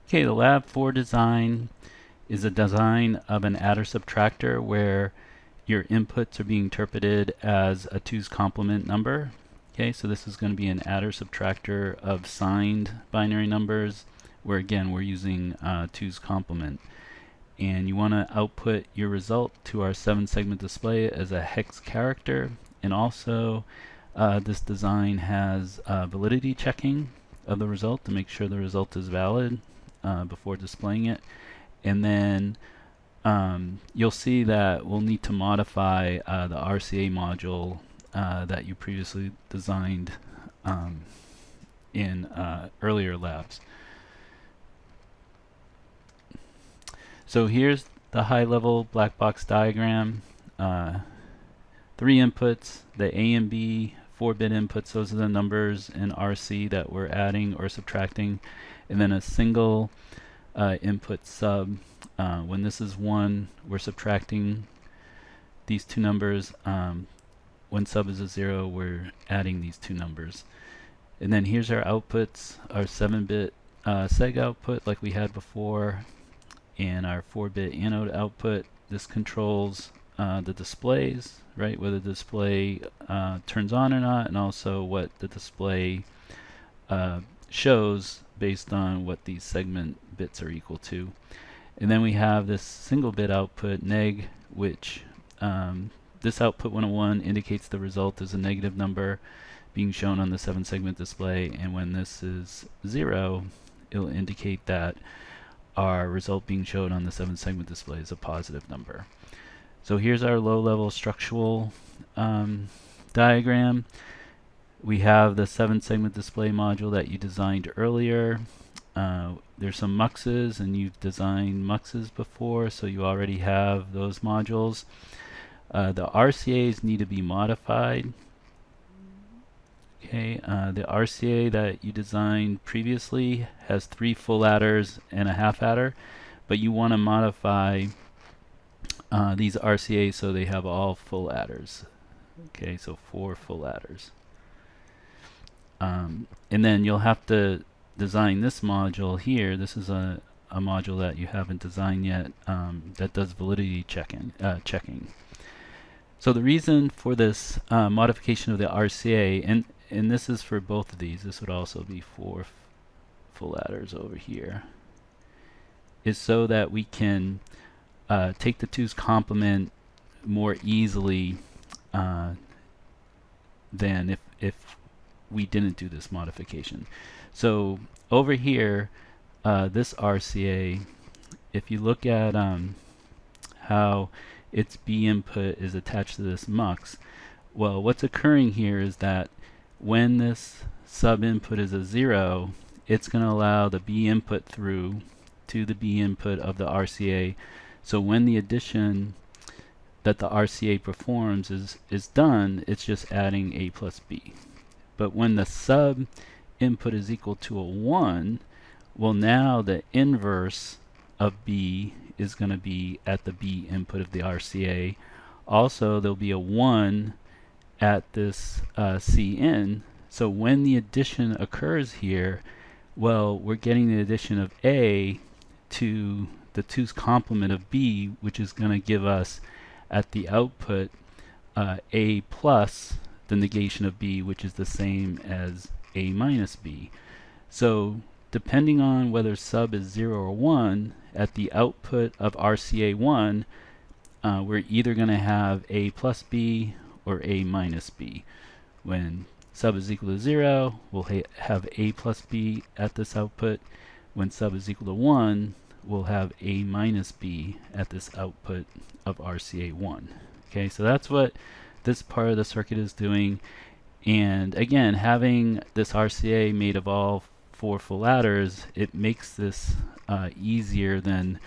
Okay, the Lab4 design is a design of an adder-subtractor where your inputs are being interpreted as a 2's complement number. Okay, so this is going to be an adder-subtractor of signed binary numbers where again we're using 2's complement. And you want to output your result to our 7-segment display as a hex character. And also this design has validity checking of the result to make sure the result is valid before displaying it. And then you'll see that we'll need to modify the RCA module that you previously designed in earlier labs. So here's the high-level black box diagram. 3 inputs, the A and B 4-bit inputs, those are the numbers in RC that we're adding or subtracting, and then a single input sub. When this is 1, we're subtracting these 2 numbers. When sub is a 0, we're adding these 2 numbers. And then here's our outputs, our 7-bit seg output like we had before, and our 4-bit anode output. This controls the displays, right, whether the display turns on or not, and also what the display shows based on what these segment bits are equal to. And then we have this single bit output neg, which this output 101 indicates the result is a negative number being shown on the 7-segment display, and when this is 0, it'll indicate that our result being shown on the 7-segment display is a positive number. So here's our low-level structural diagram. We have the 7-segment display module that you designed earlier. There's some muxes, and you've designed muxes before, so you already have those modules. The RCAs need to be modified. Okay, the RCA that you designed previously has 3 full adders and a half adder, but you want to modify these RCAs so they have all full adders. Okay, so 4 full adders. And then you'll have to design this module here. This is a module that you haven't designed yet that does validity checking. So the reason for this modification of the RCA, and this is for both of these, this would also be 4 full adders over here, is so that we can take the 2's complement more easily than if we didn't do this modification. So over here, this RCA, if you look at how its B input is attached to this mux, well, what's occurring here is that when this sub input is a 0, it's going to allow the B input through to the B input of the RCA. So when the addition that the RCA performs is done, it's just adding A plus B. But when the sub input is equal to a 1, well, now the inverse of B is going to be at the B input of the RCA. Also, there'll be a 1 at this Cin. So when the addition occurs here, well, we're getting the addition of A to the 2's complement of B, which is going to give us at the output A plus the negation of B, which is the same as A minus B. So depending on whether sub is 0 or 1, at the output of RCA1, we're either going to have A plus B or A minus B. When sub is equal to 0, we'll have A plus B at this output. When sub is equal to 1, we'll have A minus B at this output of RCA1. Okay, so that's what this part of the circuit is doing. And again, having this RCA made of all 4 full adders, it makes this easier than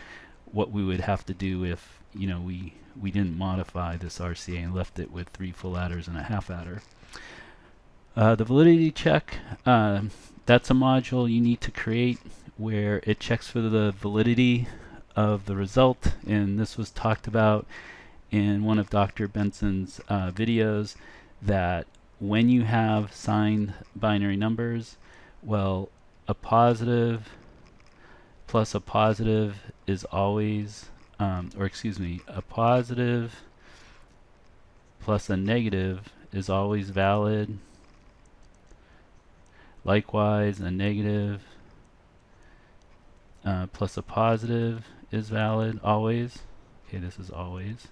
what we would have to do if we didn't modify this RCA and left it with 3 full adders and a half adder. The validity check, that's a module you need to create where it checks for the validity of the result, and this was talked about in one of Dr. Benson's videos, that when you have signed binary numbers, well, a positive plus a positive is always, or excuse me, a positive plus a negative is always valid. Likewise, a negative plus a positive is valid always. Okay, this is always.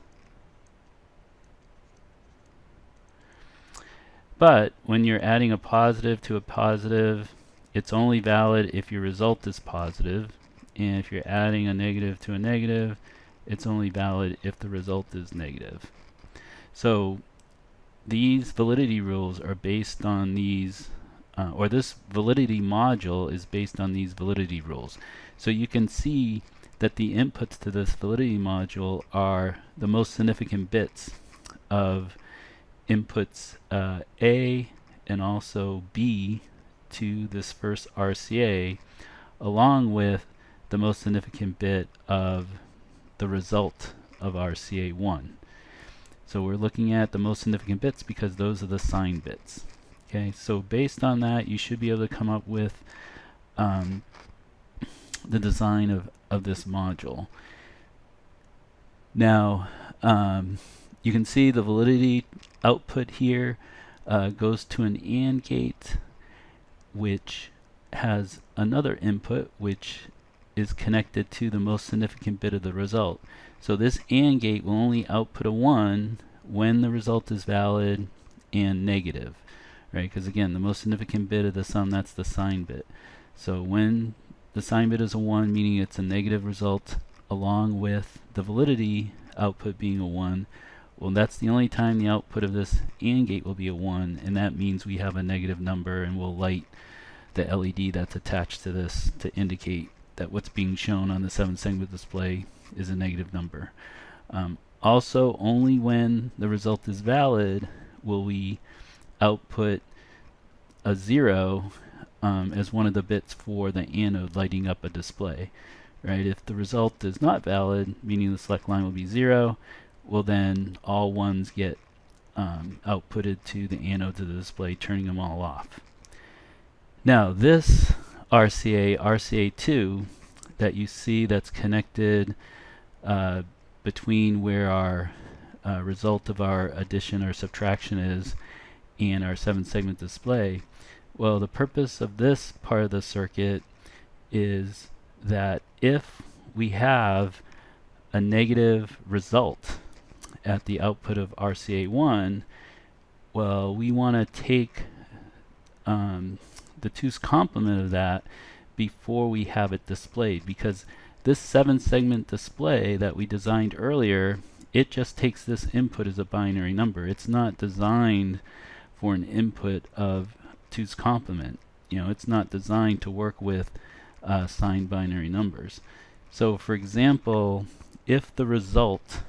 But when you're adding a positive to a positive, it's only valid if your result is positive. And if you're adding a negative to a negative, it's only valid if the result is negative. So these validity rules are based on these, or this validity module is based on these validity rules. So you can see that the inputs to this validity module are the most significant bits of inputs A and also B to this first RCA, along with the most significant bit of the result of RCA1. So we're looking at the most significant bits because those are the sign bits. Okay, so based on that, you should be able to come up with the design of this module. Now, you can see the validity output here goes to an AND gate, which has another input, which is connected to the most significant bit of the result. So this AND gate will only output a 1 when the result is valid and negative, right? Because again, the most significant bit of the sum, that's the sign bit. So when the sign bit is a 1, meaning it's a negative result, along with the validity output being a 1, well, that's the only time the output of this AND gate will be a 1, and that means we have a negative number, and we'll light the LED that's attached to this to indicate that what's being shown on the 7-segment display is a negative number. Also, only when the result is valid will we output a 0 as one of the bits for the anode lighting up a display. Right? If the result is not valid, meaning the select line will be 0, well then all 1s get outputted to the anodes of the display, turning them all off. Now this RCA, RCA2, that you see that's connected between where our result of our addition or subtraction is and our 7-segment display, well, the purpose of this part of the circuit is that if we have a negative result at the output of RCA1, well, we want to take the 2's complement of that before we have it displayed, because this 7-segment display that we designed earlier, it just takes this input as a binary number. It's not designed for an input of 2's complement. You know, it's not designed to work with signed binary numbers. So for example, if the result,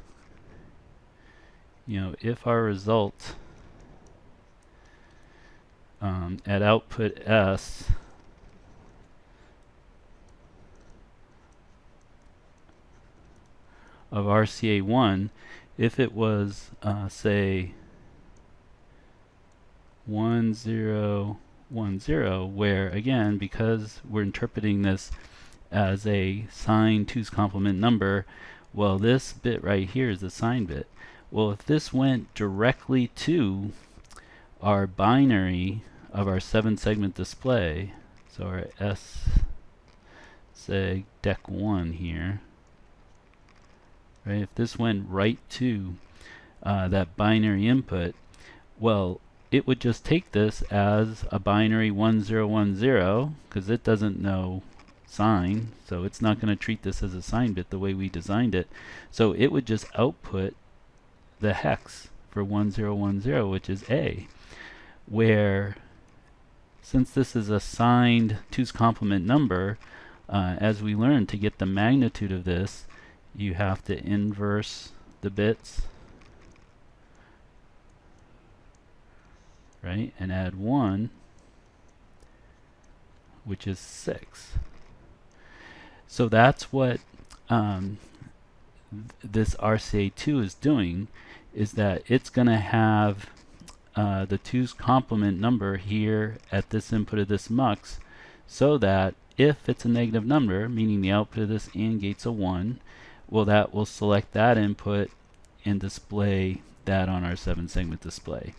if our result at output S of RCA1, if it was say 1 0 1 0, where again, because we're interpreting this as a signed 2's complement number, well, this bit right here is the sign bit. Well, if this went directly to our binary of our 7-segment display, so our S seg dec 1 here, right? If this went right to that binary input, well, it would just take this as a binary 1010, because it doesn't know sign, so it's not going to treat this as a sign bit the way we designed it. So it would just output the hex for 1010, which is A, where since this is a signed 2's complement number, as we learned, to get the magnitude of this, you have to inverse the bits, right, and add 1, which is 6. So that's what this RCA2 is doing, is that it's going to have the 2's complement number here at this input of this mux, so that if it's a negative number, meaning the output of this AND gate's a 1, well, that will select that input and display that on our 7-segment display.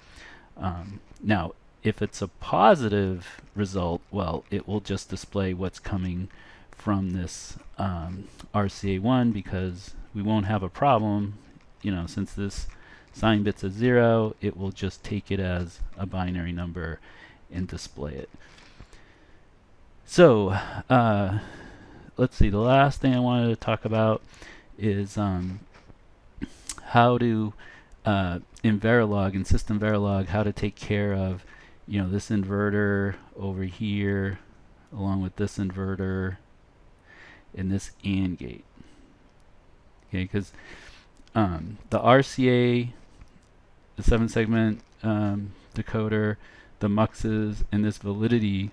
Now, if it's a positive result, well, it will just display what's coming from this RCA1, because we won't have a problem, since this sign bit's a 0, it will just take it as a binary number and display it. So let's see, the last thing I wanted to talk about is how to in Verilog, in System Verilog, how to take care of this inverter over here along with this inverter and this AND gate. Okay, because the RCA, the 7-segment decoder, the muxes, and this validity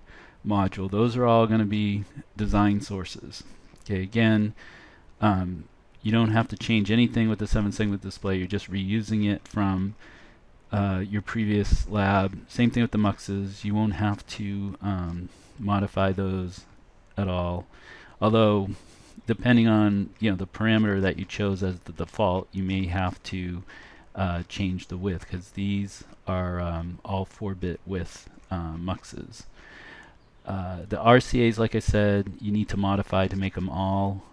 module, those are all going to be design sources. Okay, again, you don't have to change anything with the 7-segment display. You're just reusing it from your previous lab. Same thing with the muxes. You won't have to modify those at all. Although, depending on the parameter that you chose as the default, you may have to change the width, because these are all 4-bit width muxes. The RCAs, like I said, you need to modify to make them all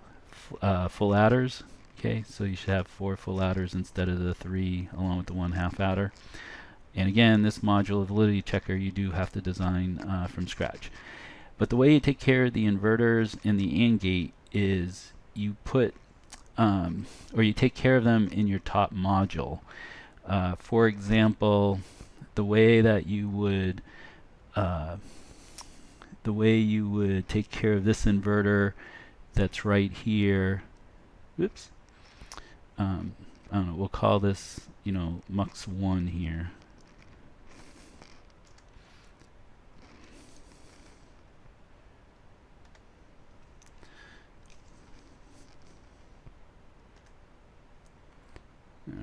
full adders. Okay, so you should have 4 full adders instead of the 3, along with the 1 half adder. And again, this module of validity checker you do have to design from scratch. But the way you take care of the inverters and the AND gate is you put or you take care of them in your top module. For example, the way you would take care of this inverter that's right here. Whoops. I don't know, we'll call this, mux 1 here.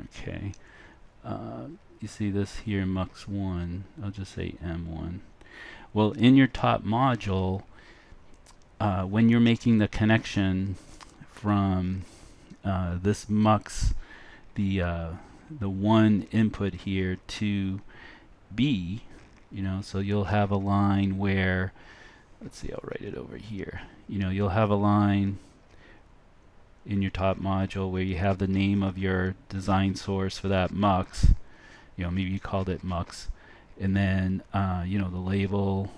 Okay. You see this here, mux 1. I'll just say M1. Well, in your top module, when you're making the connection from this mux, the 1 input here, to B, so you'll have a line where, let's see, I'll write it over here. You'll have a line in your top module where you have the name of your design source for that mux. Maybe you called it mux, and then the label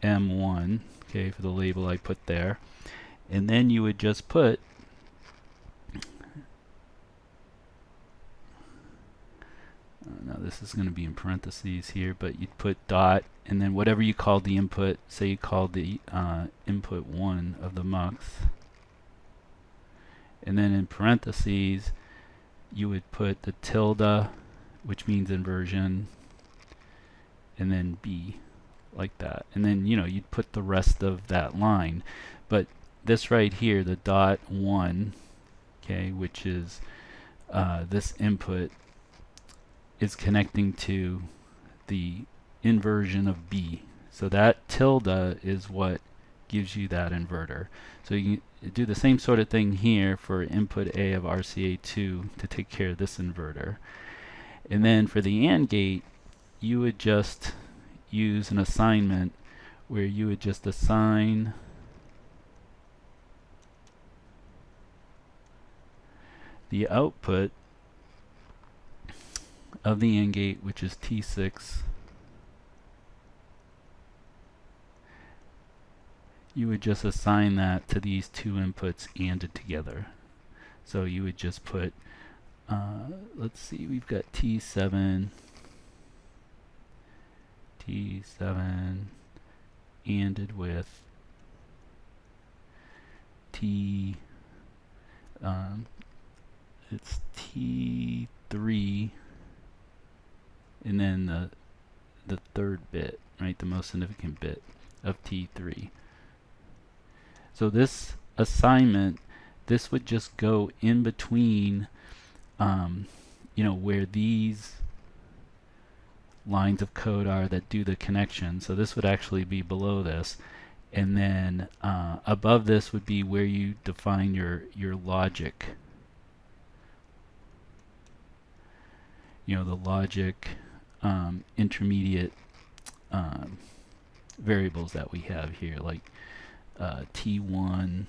M1, okay, for the label I put there. And then you would just put now this is going to be in parentheses here, but you'd put dot, and then whatever you called the input, say you called the input 1 of the mux, and then in parentheses you would put the tilde, which means inversion, and then B, like that. And then you'd put the rest of that line. But this right here, the dot 1, okay, which is this input, is connecting to the inversion of B. So that tilde is what gives you that inverter. So you can do the same sort of thing here for input A of RCA2 to take care of this inverter. And then for the AND gate, you would just use an assignment where you would just assign the output of the AND gate, which is T6. You would just assign that to these 2 inputs ANDed together. So you would just put, let's see, we've got T7 ANDed with T, it's T3, and then the 3rd bit, right, the most significant bit of T3. So this assignment, this would just go in between, where these lines of code are that do the connection. So this would actually be below this, And then above this would be where you define your logic. You know, the logic intermediate variables that we have here, like T1,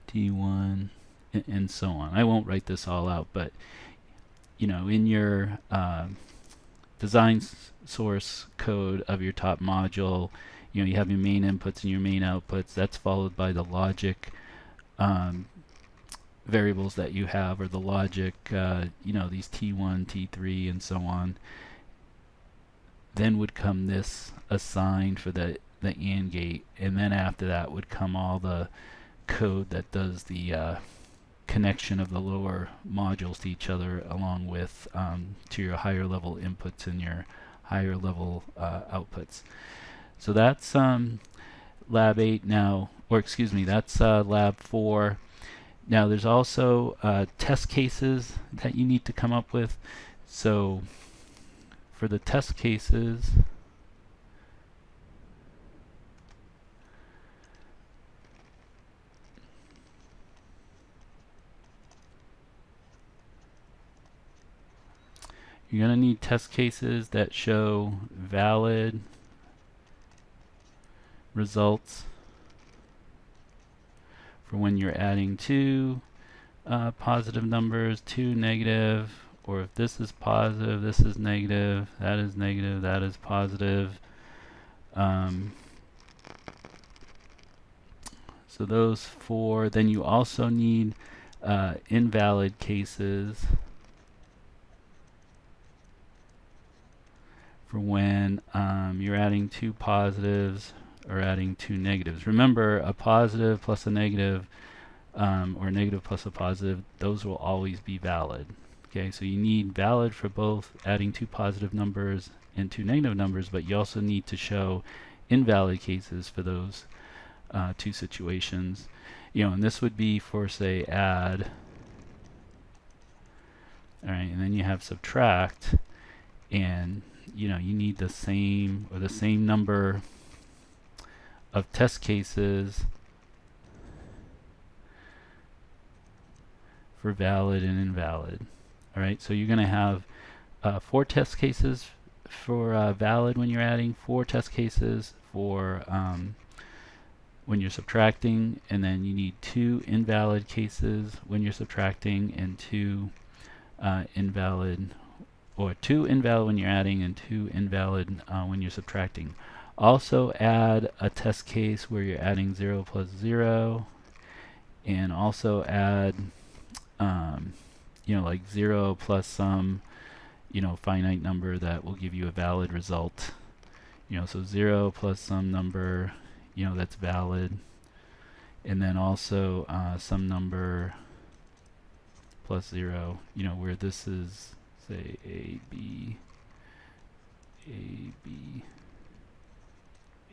T1, and so on. I won't write this all out, but you know, in your design source code of your top module, you know, you have your main inputs and your main outputs. That's followed by the logic variables that you have, or the logic, you know, these T1, T3, and so on. Then would come this assigned for the AND gate, and then after that would come all the code that does the connection of the lower modules to each other, along with to your higher level inputs and your higher level outputs. So that's Lab 8 now, or excuse me, that's Lab 4. Now there's also test cases that you need to come up with. So for the test cases, you're going to need test cases that show valid results for when you're adding two positive numbers, two negative, or if this is positive, this is negative, that is negative, that is positive. So those four. Then you also need invalid cases for when you're adding two positives or adding two negatives. Remember, a positive plus a negative, or a negative plus a positive, those will always be valid. Okay, so you need valid for both adding two positive numbers and two negative numbers, but you also need to show invalid cases for those two situations. You know, and this would be for, say, add. All right, and then you have subtract, and you know, you need the same or the same number of test cases for valid and invalid. All right, so you're going to have 4 test cases for valid when you're adding, 4 test cases for when you're subtracting, and then you need 2 invalid cases when you're subtracting, and 2 invalid, or 2 invalid when you're adding and 2 invalid when you're subtracting. Also add a test case where you're adding 0 plus 0, and also add you know, like 0 plus some, you know, finite number that will give you a valid result. You know, so 0 plus some number, you know, that's valid, and then also some number plus 0, you know, where this is, say, A, B, A, B,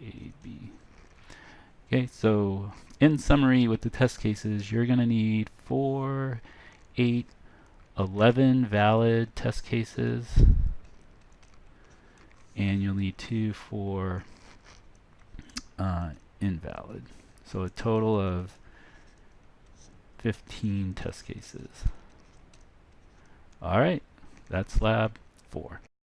A, B. Okay, so in summary, with the test cases, you're going to need 4, 8, 11 valid test cases, and you'll need 2 for invalid. So a total of 15 test cases. All right, that's Lab 4.